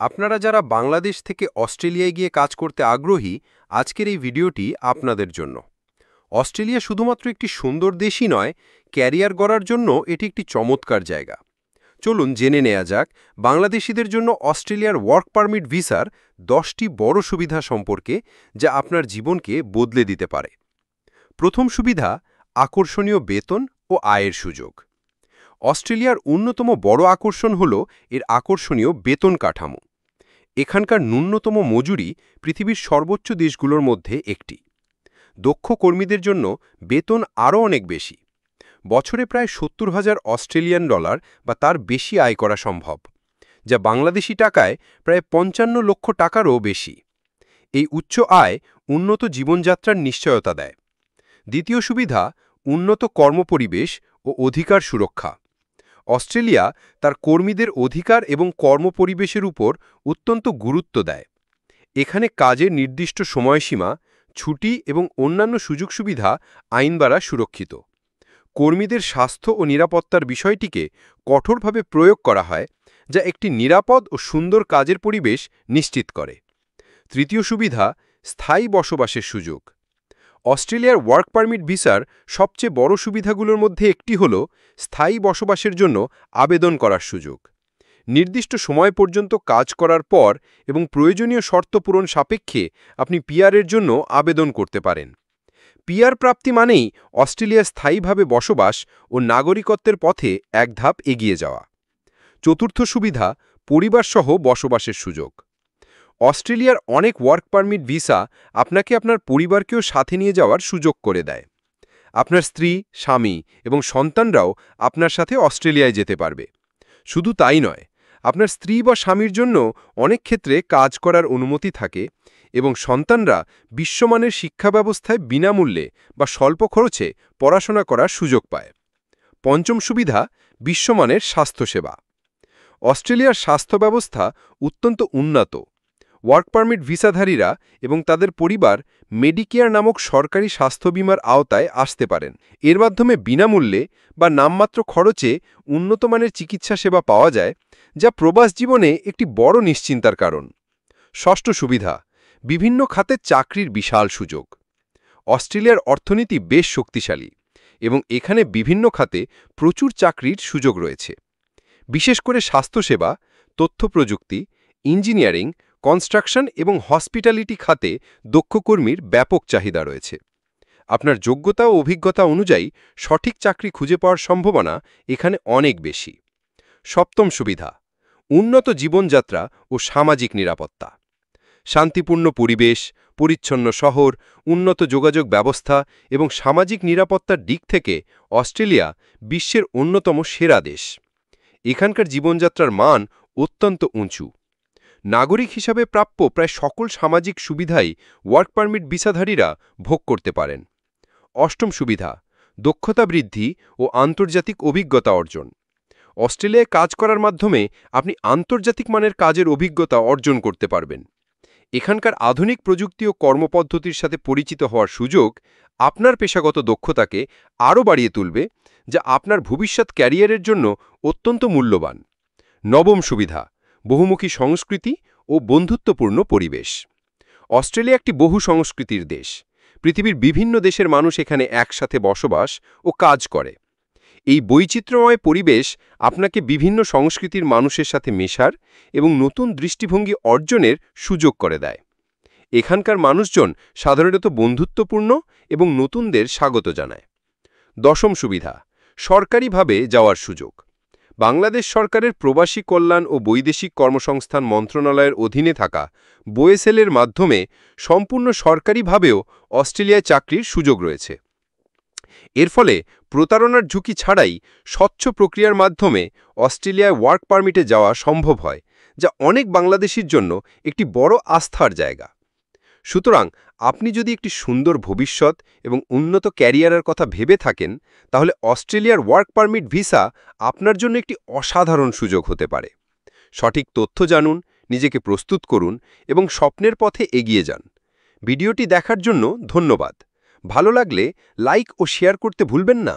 আপনারা যারা বাংলাদেশ থেকে অস্ট্রেলিয়ায় গিয়ে কাজ করতে আগ্রহী, আজকের এই ভিডিওটি আপনাদের জন্য। অস্ট্রেলিয়া শুধুমাত্র একটি সুন্দর দেশই নয়, ক্যারিয়ার গড়ার জন্য এটি একটি চমৎকার জায়গা। চলুন জেনে নেওয়া যাক বাংলাদেশিদের জন্য অস্ট্রেলিয়ার ওয়ার্ক পারমিট ভিসার 10টি বড় সুবিধা সম্পর্কে, যা আপনার জীবনকে বদলে দিতে পারে। প্রথম সুবিধা, আকর্ষণীয় বেতন ও আয়ের সুযোগ। অস্ট্রেলিয়ার অন্যতম বড় আকর্ষণ হল এর আকর্ষণীয় বেতন কাঠামো। এখানকার ন্যূনতম মজুরি পৃথিবীর সর্বোচ্চ দেশগুলোর মধ্যে একটি। দক্ষ কর্মীদের জন্য বেতন আরও অনেক বেশি। বছরে প্রায় 70,000 অস্ট্রেলিয়ান ডলার বা তার বেশি আয় করা সম্ভব, যা বাংলাদেশি টাকায় প্রায় 55 লক্ষ টাকারও বেশি। এই উচ্চ আয় উন্নত জীবনযাত্রার নিশ্চয়তা দেয়। দ্বিতীয় সুবিধা, উন্নত কর্মপরিবেশ ও অধিকার সুরক্ষা। অস্ট্রেলিয়া তার কর্মীদের অধিকার এবং কর্মপরিবেশের উপর অত্যন্ত গুরুত্ব দেয়। এখানে কাজের নির্দিষ্ট সময়সীমা, ছুটি এবং অন্যান্য সুযোগ সুবিধা আইন দ্বারা সুরক্ষিত। কর্মীদের স্বাস্থ্য ও নিরাপত্তার বিষয়টিকে কঠোরভাবে প্রয়োগ করা হয়, যা একটি নিরাপদ ও সুন্দর কাজের পরিবেশ নিশ্চিত করে। তৃতীয় সুবিধা, স্থায়ী বসবাসের সুযোগ। অস্ট্রেলিয়ার ওয়ার্ক পারমিট ভিসার সবচেয়ে বড় সুবিধাগুলোর মধ্যে একটি হল স্থায়ী বসবাসের জন্য আবেদন করার সুযোগ। নির্দিষ্ট সময় পর্যন্ত কাজ করার পর এবং প্রয়োজনীয় শর্ত পূরণ সাপেক্ষে আপনি পিআরের জন্য আবেদন করতে পারেন। পিআর প্রাপ্তি মানেই অস্ট্রেলিয়ায় স্থায়ীভাবে বসবাস ও নাগরিকত্বের পথে এক ধাপ এগিয়ে যাওয়া। চতুর্থ সুবিধা, পরিবারসহ বসবাসের সুযোগ। অস্ট্রেলিয়ার অনেক ওয়ার্ক পারমিট ভিসা আপনাকে আপনার পরিবারকেও সাথে নিয়ে যাওয়ার সুযোগ করে দেয়। আপনার স্ত্রী, স্বামী এবং সন্তানরাও আপনার সাথে অস্ট্রেলিয়ায় যেতে পারবে। শুধু তাই নয়, আপনার স্ত্রী বা স্বামীর জন্য অনেক ক্ষেত্রে কাজ করার অনুমতি থাকে এবং সন্তানরা বিশ্বমানের শিক্ষা ব্যবস্থায় বিনামূল্যে বা স্বল্প খরচে পড়াশোনা করার সুযোগ পায়। পঞ্চম সুবিধা, বিশ্বমানের স্বাস্থ্যসেবা। অস্ট্রেলিয়ার স্বাস্থ্য ব্যবস্থা অত্যন্ত উন্নত। ওয়ার্ক পারমিট ভিসাধারীরা এবং তাদের পরিবার মেডিকেয়ার নামক সরকারি স্বাস্থ্য বীমার আওতায় আসতে পারেন। এর মাধ্যমে বিনামূল্যে বা নামমাত্র খরচে উন্নতমানের চিকিৎসা সেবা পাওয়া যায়, যা প্রবাস জীবনে একটি বড় নিশ্চিন্তার কারণ। ষষ্ঠ সুবিধা, বিভিন্ন খাতে চাকরির বিশাল সুযোগ। অস্ট্রেলিয়ার অর্থনীতি বেশ শক্তিশালী এবং এখানে বিভিন্ন খাতে প্রচুর চাকরির সুযোগ রয়েছে। বিশেষ করে স্বাস্থ্যসেবা, তথ্য প্রযুক্তি, ইঞ্জিনিয়ারিং, কনস্ট্রাকশন এবং হসপিটালিটি খাতে দক্ষ কর্মীর ব্যাপক চাহিদা রয়েছে। আপনার যোগ্যতা ও অভিজ্ঞতা অনুযায়ী সঠিক চাকরি খুঁজে পাওয়ার সম্ভাবনা এখানে অনেক বেশি। সপ্তম সুবিধা, উন্নত জীবনযাত্রা ও সামাজিক নিরাপত্তা। শান্তিপূর্ণ পরিবেশ, পরিচ্ছন্ন শহর, উন্নত যোগাযোগ ব্যবস্থা এবং সামাজিক নিরাপত্তার দিক থেকে অস্ট্রেলিয়া বিশ্বের অন্যতম সেরা দেশ। এখানকার জীবনযাত্রার মান অত্যন্ত উঁচু। নাগরিক হিসাবে প্রাপ্য প্রায় সকল সামাজিক সুবিধাই ওয়ার্ক পারমিট ভিসাধারীরা ভোগ করতে পারেন। অষ্টম সুবিধা, দক্ষতা বৃদ্ধি ও আন্তর্জাতিক অভিজ্ঞতা অর্জন। অস্ট্রেলিয়ায় কাজ করার মাধ্যমে আপনি আন্তর্জাতিক মানের কাজের অভিজ্ঞতা অর্জন করতে পারবেন। এখানকার আধুনিক প্রযুক্তি ও কর্মপদ্ধতির সাথে পরিচিত হওয়ার সুযোগ আপনার পেশাগত দক্ষতাকে আরও বাড়িয়ে তুলবে, যা আপনার ভবিষ্যৎ ক্যারিয়ারের জন্য অত্যন্ত মূল্যবান। নবম সুবিধা, বহুমুখী সংস্কৃতি ও বন্ধুত্বপূর্ণ পরিবেশ। অস্ট্রেলিয়া একটি বহু সংস্কৃতির দেশ। পৃথিবীর বিভিন্ন দেশের মানুষ এখানে একসাথে বসবাস ও কাজ করে। এই বৈচিত্র্যময় পরিবেশ আপনাকে বিভিন্ন সংস্কৃতির মানুষের সাথে মেশার এবং নতুন দৃষ্টিভঙ্গি অর্জনের সুযোগ করে দেয়। এখানকার মানুষজন সাধারণত বন্ধুত্বপূর্ণ এবং নতুনদের স্বাগত জানায়। দশম সুবিধা, সরকারিভাবে যাওয়ার সুযোগ। বাংলাদেশ সরকারের প্রবাসী কল্যাণ ও বৈদেশিক কর্মসংস্থান মন্ত্রণালয়ের অধীনে থাকা বোয়েসেলের মাধ্যমে সম্পূর্ণ সরকারিভাবেও অস্ট্রেলিয়ায় চাকরির সুযোগ রয়েছে। এর ফলে প্রতারণার ঝুঁকি ছাড়াই স্বচ্ছ প্রক্রিয়ার মাধ্যমে অস্ট্রেলিয়ায় ওয়ার্ক পারমিটে যাওয়া সম্ভব হয়, যা অনেক বাংলাদেশির জন্য একটি বড় আস্থার জায়গা। সুতরাং আপনি যদি একটি সুন্দর ভবিষ্যৎ এবং উন্নত ক্যারিয়ারের কথা ভেবে থাকেন, তাহলে অস্ট্রেলিয়ার ওয়ার্ক পারমিট ভিসা আপনার জন্য একটি অসাধারণ সুযোগ হতে পারে। সঠিক তথ্য জানুন, নিজেকে প্রস্তুত করুন এবং স্বপ্নের পথে এগিয়ে যান। ভিডিওটি দেখার জন্য ধন্যবাদ। ভালো লাগলে লাইক ও শেয়ার করতে ভুলবেন না।